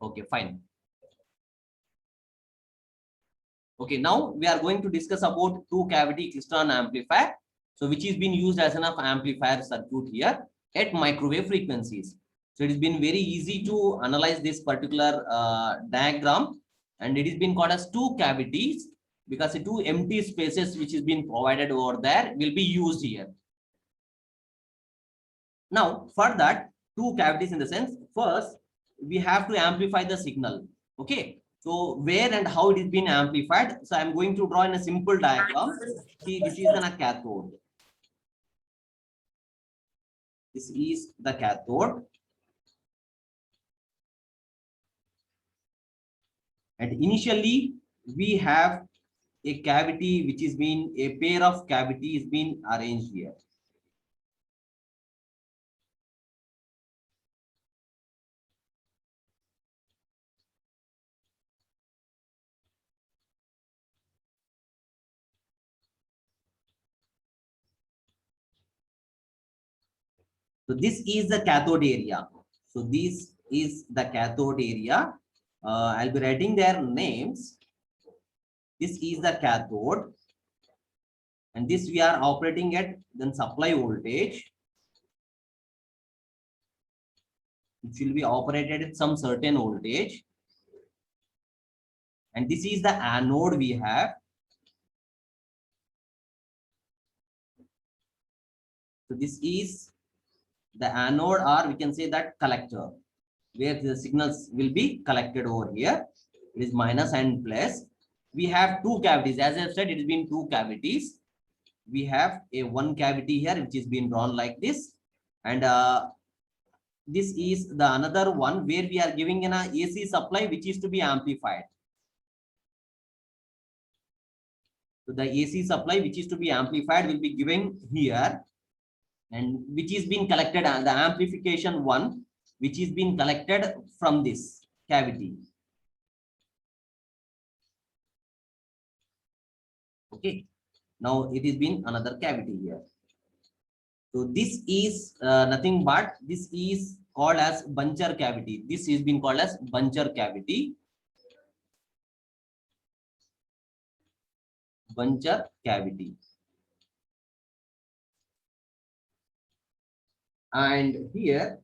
Okay, fine. Okay, now we are going to discuss about two cavity klystron amplifier. So which is being used as an amplifier circuit here at microwave frequencies. So it has been very easy to analyze this particular diagram, and it is been called as two cavities because the two empty spaces which is being provided over there will be used here. Now for that, two cavities in the sense, first we have to amplify the signal. Okay, so where and how it is being amplified. So I'm going to draw in a simple diagram. See, this is a cathode. This is the cathode. And initially we have a cavity which is being, a pair of cavities being arranged here. So this is the cathode area. So this is the cathode area. I'll be writing their names. This is the cathode, and this we are operating at then supply voltage, which will be operated at some certain voltage. And this is the anode we have. So this is the anode, or we can say that collector, where the signals will be collected over here. It is minus and plus. We have two cavities. As I've said, it has been two cavities. We have a one cavity here, which is being drawn like this. And this is the another one where we are giving an AC supply, which is to be amplified. So the AC supply, which is to be amplified, will be given here, and which is being collected, the amplification one, which is being collected from this cavity. Okay, now it is been another cavity here. So this is nothing but this is called as buncher cavity. This is being called as buncher cavity. Buncher cavity. And here,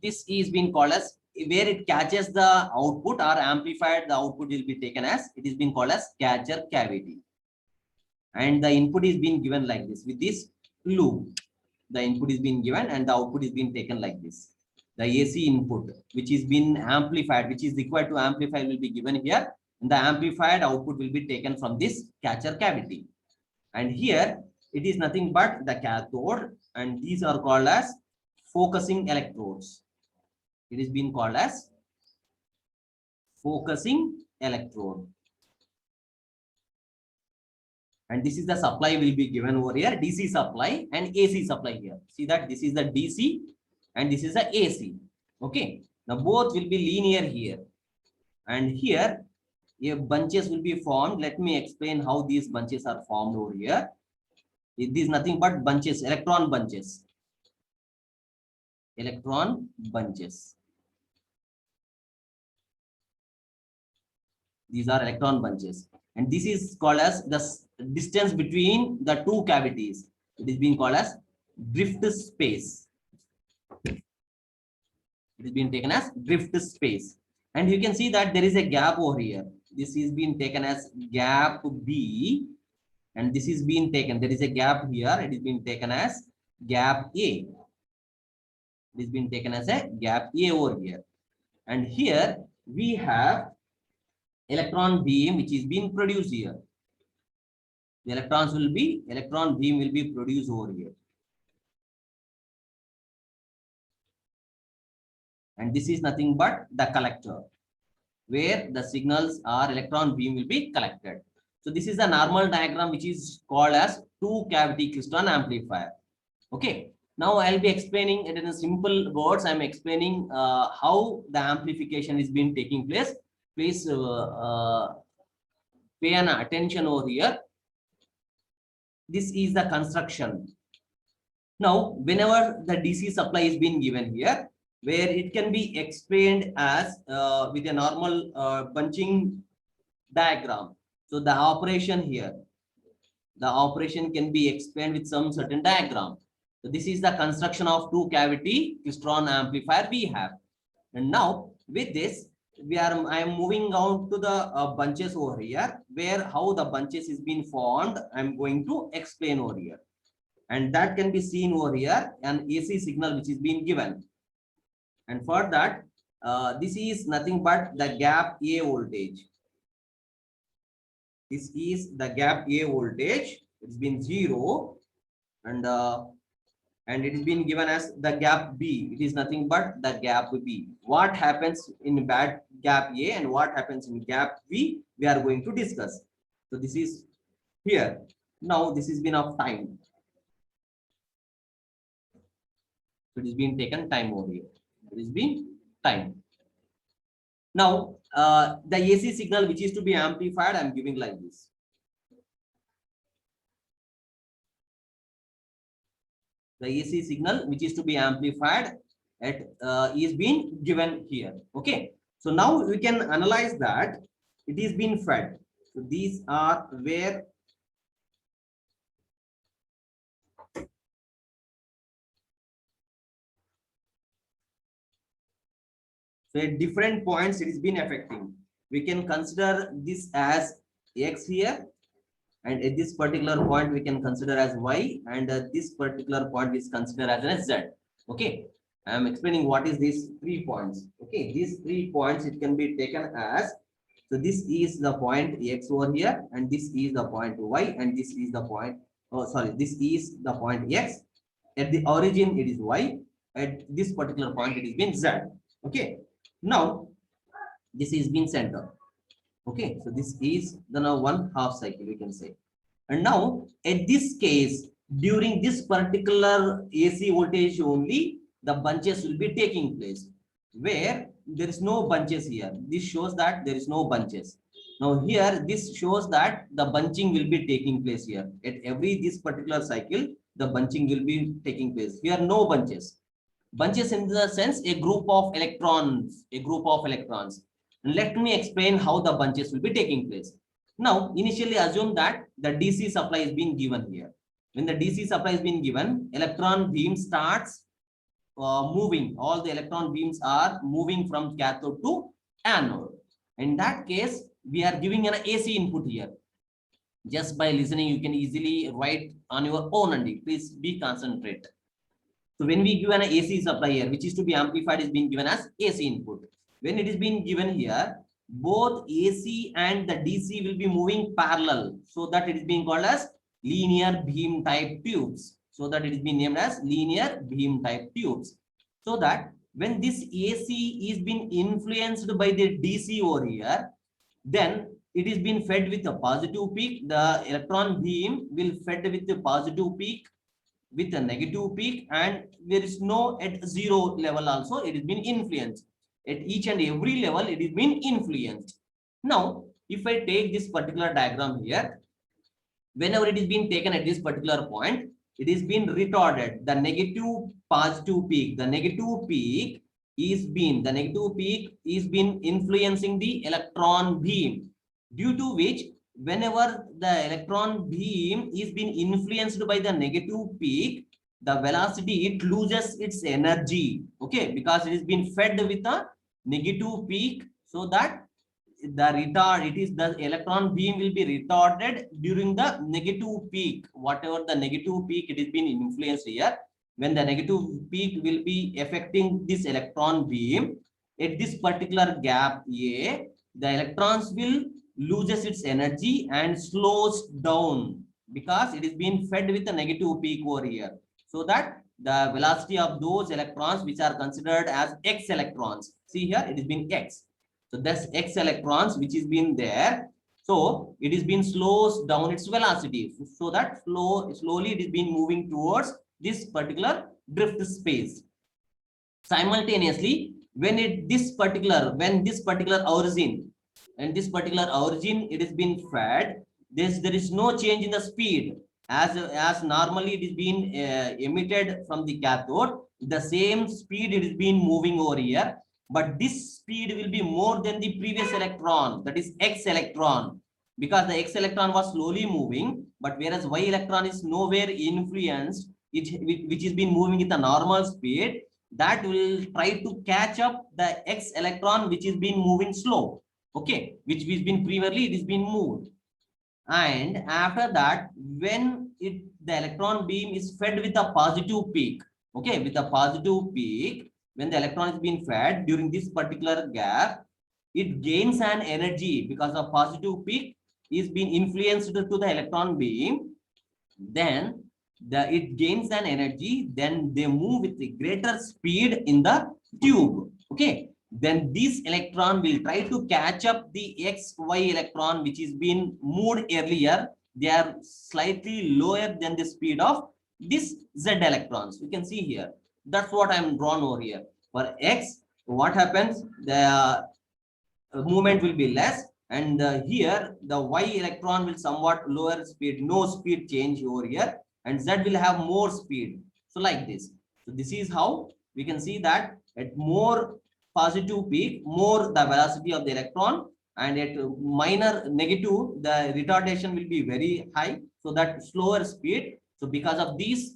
this is being called as, where it catches the output or amplified, the output will be taken as, it is being called as catcher cavity. And the input is being given like this with this loop. The input is being given and the output is being taken like this. The AC input, which is being amplified, which is required to amplify, will be given here. And the amplified output will be taken from this catcher cavity. And here it is nothing but the cathode, and these are called as focusing electrodes. It is being called as focusing electrode. And this is the supply will be given over here, DC supply and AC supply here. See that this is the DC and this is the AC. Okay, now both will be linear here. And here, bunches will be formed. Let me explain how these bunches are formed over here. It is nothing but bunches, electron bunches. Electron bunches. These are electron bunches. And this is called as the distance between the two cavities. It is being called as drift space. It is being taken as drift space. And you can see that there is a gap over here. This is being taken as gap B. And this is being taken. There is a gap here. It is being taken as gap A. It is being taken as a gap A over here. And here we have electron beam which is being produced here. The electron beam will be produced over here. And this is nothing but the collector, where the signals or electron beam will be collected. So this is the normal diagram which is called as two cavity klystron amplifier. Okay. Now I'll be explaining it in a simple words. I'm explaining how the amplification is being taking place. Please pay an attention over here. This is the construction. Now, whenever the DC supply is being given here, where it can be explained as with a normal bunching diagram. So the operation here, the operation can be explained with some certain diagram. So this is the construction of two cavity klystron amplifier we have. And now with this, I am moving on to the bunches over here, where how the bunches is being formed. I'm going to explain over here. And that can be seen over here, an AC signal which is being given. And for that, this is nothing but the gap A voltage. This is the gap A voltage. It's been 0, and it is being given as the gap B. It is nothing but the gap B. What happens in bad gap A and what happens in gap B, we are going to discuss. So this is here. Now this has been of time. So it is being taken time over here. It is being time. Now the AC signal which is to be amplified, I'm giving like this. The AC signal which is to be amplified at is being given here. Okay, so now we can analyze that it is being fed. So these are where so at different points it is been affecting. We can consider this as X here, and at this particular point we can consider as Y, and this particular point is considered as an Z. Okay, I am explaining what is these 3 points. Okay, these 3 points it can be taken as, so this is the point X over here, and this is the point Y, and this is the point, oh sorry, this is the point X. At the origin it is Y, at this particular point it is been Z. Okay, now this is being center. Okay, so this is the now 1/2 cycle we can say. And now at this case, during this particular AC voltage only, the bunches will be taking place, where there is no bunches here. This shows that there is no bunches. Now here this shows that the bunching will be taking place here. At every this particular cycle, the bunching will be taking place. Here no bunches. Bunches in the sense a group of electrons, Let me explain how the bunches will be taking place. Now, initially assume that the DC supply is being given here. When the DC supply is being given, electron beam starts moving. All the electron beams are moving from cathode to anode. In that case, we are giving an AC input here. Just by listening, you can easily write on your own only. Please be concentrate. So when we give an AC supply here, which is to be amplified, is being given as AC input. When it is being given here, both AC and the DC will be moving parallel, so that it is being called as linear beam type tubes. So that it is being named as linear beam type tubes. So that when this AC is being influenced by the DC over here, then it is being fed with a positive peak. The electron beam will fed with the positive peak, with a negative peak, and there is no at 0 level also it is being influenced. At each and every level it is being influenced. Now if I take this particular diagram here, whenever it is being taken at this particular point, it is being retarded. The negative positive peak, the negative peak is being influencing the electron beam, due to which whenever the electron beam is being influenced by the negative peak, the velocity, it loses its energy. Okay, because it is being fed with a negative peak, so that the electron beam will be retarded during the negative peak. Whatever the negative peak it is being influenced here, when the negative peak will be affecting this electron beam at this particular gap A, the electrons will loses its energy and slows down, because it is being fed with a negative peak over here, so that the velocity of those electrons which are considered as X electrons, see here it is being X, so that's X electrons which is being there, so it is being slows down its velocity, so that slowly it is being moving towards this particular drift space. Simultaneously, when this particular origin, and this particular origin it is being fed, there is no change in the speed, as normally it is being emitted from the cathode, the same speed it is being moving over here, but this speed will be more than the previous electron, that is x electron, because the x electron was slowly moving, but whereas y electron is nowhere influenced, which is been moving with a normal speed, that will try to catch up the x electron which is been moving slow, okay, which has been previously it is been moved. And after that, when the electron beam is fed with a positive peak, okay, with a positive peak, when the electron is being fed during this particular gap, it gains an energy because of positive peak is being influenced to the electron beam, then it gains an energy, then they move with a greater speed in the tube, okay, then this electron will try to catch up the xy electron which is being moved earlier. They are slightly lower than the speed of this z electrons. You can see here, that's what I'm drawn over here. For x, what happens, the movement will be less, and here the y electron will somewhat lower speed, no speed change over here, and z will have more speed. So like this. So this is how we can see that at more positive peak, more the velocity of the electron, and at minor negative the retardation will be very high, so that slower speed. So because of these,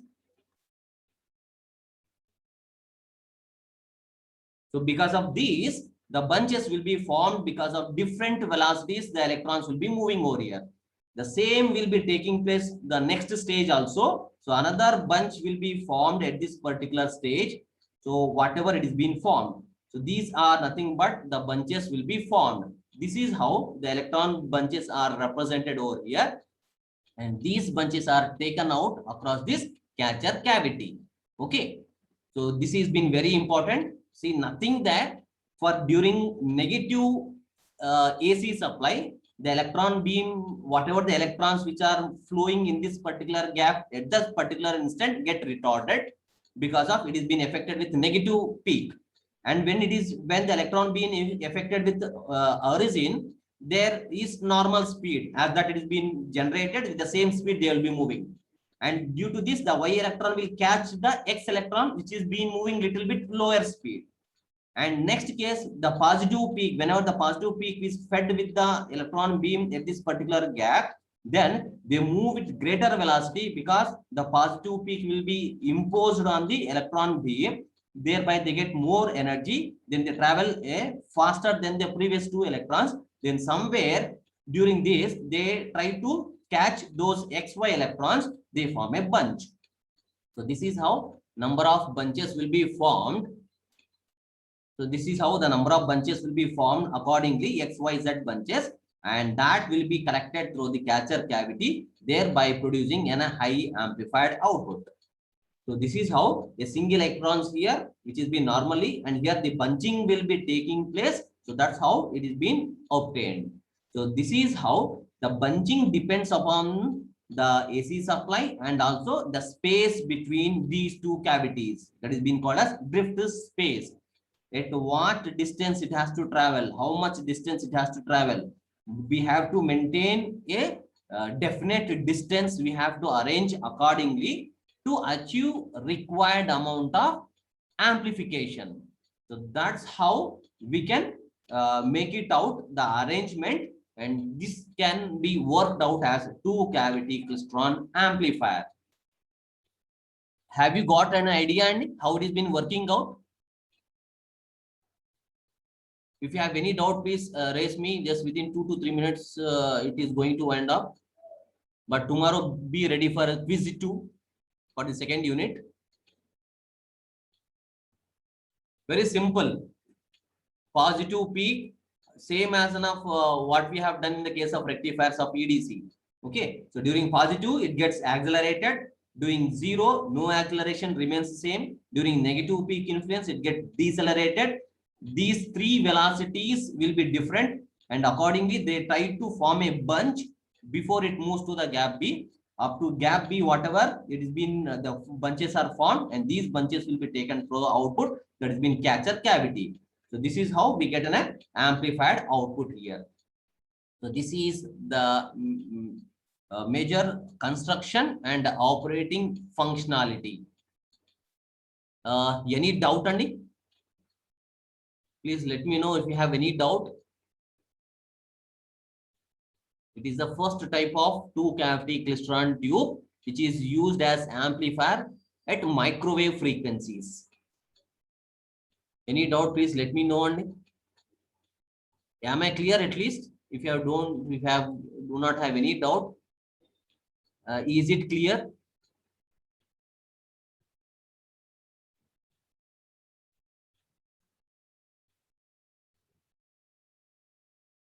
the bunches will be formed because of different velocities. The electrons will be moving over here. The same will be taking place the next stage also. So another bunch will be formed at this particular stage. So whatever it is being formed. So these are nothing but the bunches will be formed. This is how the electron bunches are represented over here. And these bunches are taken out across this catcher cavity. Okay. So this has been very important. See, nothing that for during negative AC supply, the electron beam, whatever the electrons which are flowing in this particular gap at this particular instant get retarded because of it is being affected with negative peak. And when the electron beam is affected with origin, there is normal speed as that it is being generated with the same speed they will be moving. And due to this, the y electron will catch the x electron which is being moving little bit lower speed. And next case, the positive peak, whenever the positive peak is fed with the electron beam at this particular gap, then they move with greater velocity because the positive peak will be imposed on the electron beam. Thereby they get more energy, then they travel faster than the previous two electrons. Then somewhere during this, they try to catch those xy electrons, they form a bunch. So this is how number of bunches will be formed. So this is how the number of bunches will be formed accordingly, X, Y, Z bunches, and that will be collected through the catcher cavity, thereby producing a high amplified output. So this is how a single electrons here, which is been normally, and here the bunching will be taking place. So that's how it is being obtained. So this is how the bunching depends upon the AC supply and also the space between these two cavities, that is being called as drift space. At what distance it has to travel, how much distance it has to travel. We have to maintain a definite distance. We have to arrange accordingly to achieve required amount of amplification. So that's how we can make it out, the arrangement, and this can be worked out as a two cavity klystron amplifier. Have you got an idea and how it has been working out? If you have any doubt, please raise me. Just within 2 to 3 minutes, it is going to end up. But tomorrow, be ready for a quiz 2 for the second unit. Very simple. Positive peak, same as enough what we have done in the case of rectifiers of EDC. Okay, so during positive, it gets accelerated. During zero, no acceleration, remains the same. During negative peak influence, it gets decelerated. These three velocities will be different, and accordingly they try to form a bunch before it moves to the gap B. Up to gap B, whatever it has been, the bunches are formed, and these bunches will be taken through the output that has been catcher cavity. So this is how we get an amplified output here. So this is the Major construction and operating functionality. Any doubt, Andy? Please let me know if you have any doubt. It is the first type of two cavity klystron tube which is used as amplifier at microwave frequencies. Any doubt, please let me know, Andy. Am I clear at least? If you do not have any doubt, is it clear?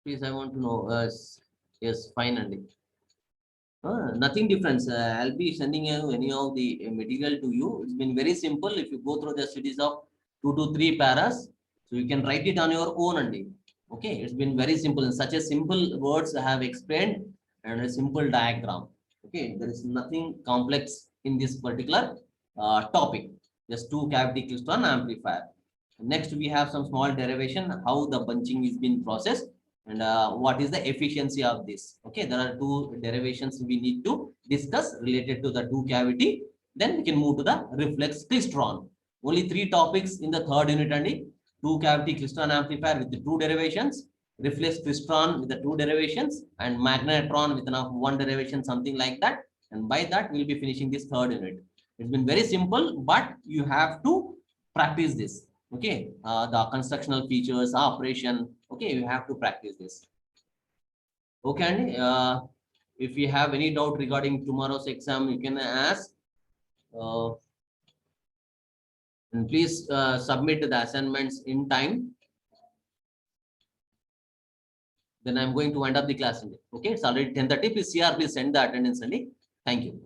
Please, I want to know. Yes, fine, Andy. Nothing different. I'll be sending you any of the material to you. It's been very simple. If you go through the studies of 2 to 3 paras, so you can write it on your own, Andy. Okay, it's been very simple. In such a simple words I have explained and a simple diagram. Okay, there is nothing complex in this particular topic. Just two cavity klystron amplifier. Next, we have some small derivation how the bunching is being processed and what is the efficiency of this. Okay, there are two derivations we need to discuss related to the two cavity. Then we can move to the reflex klystron. Only 3 topics in the third unit, and two cavity klystron amplifier with the 2 derivations, reflex klystron with the 2 derivations, and magnetron with one derivation, something like that. And by that, we'll be finishing this third unit. It's been very simple, but you have to practice this. Okay, the constructional features, operation. Okay, you have to practice this. Okay, and if you have any doubt regarding tomorrow's exam, you can ask. And please submit the assignments in time. Then I'm going to wind up the class. Okay, it's already 10:30. Please, CR, please send the attendance. Thank you.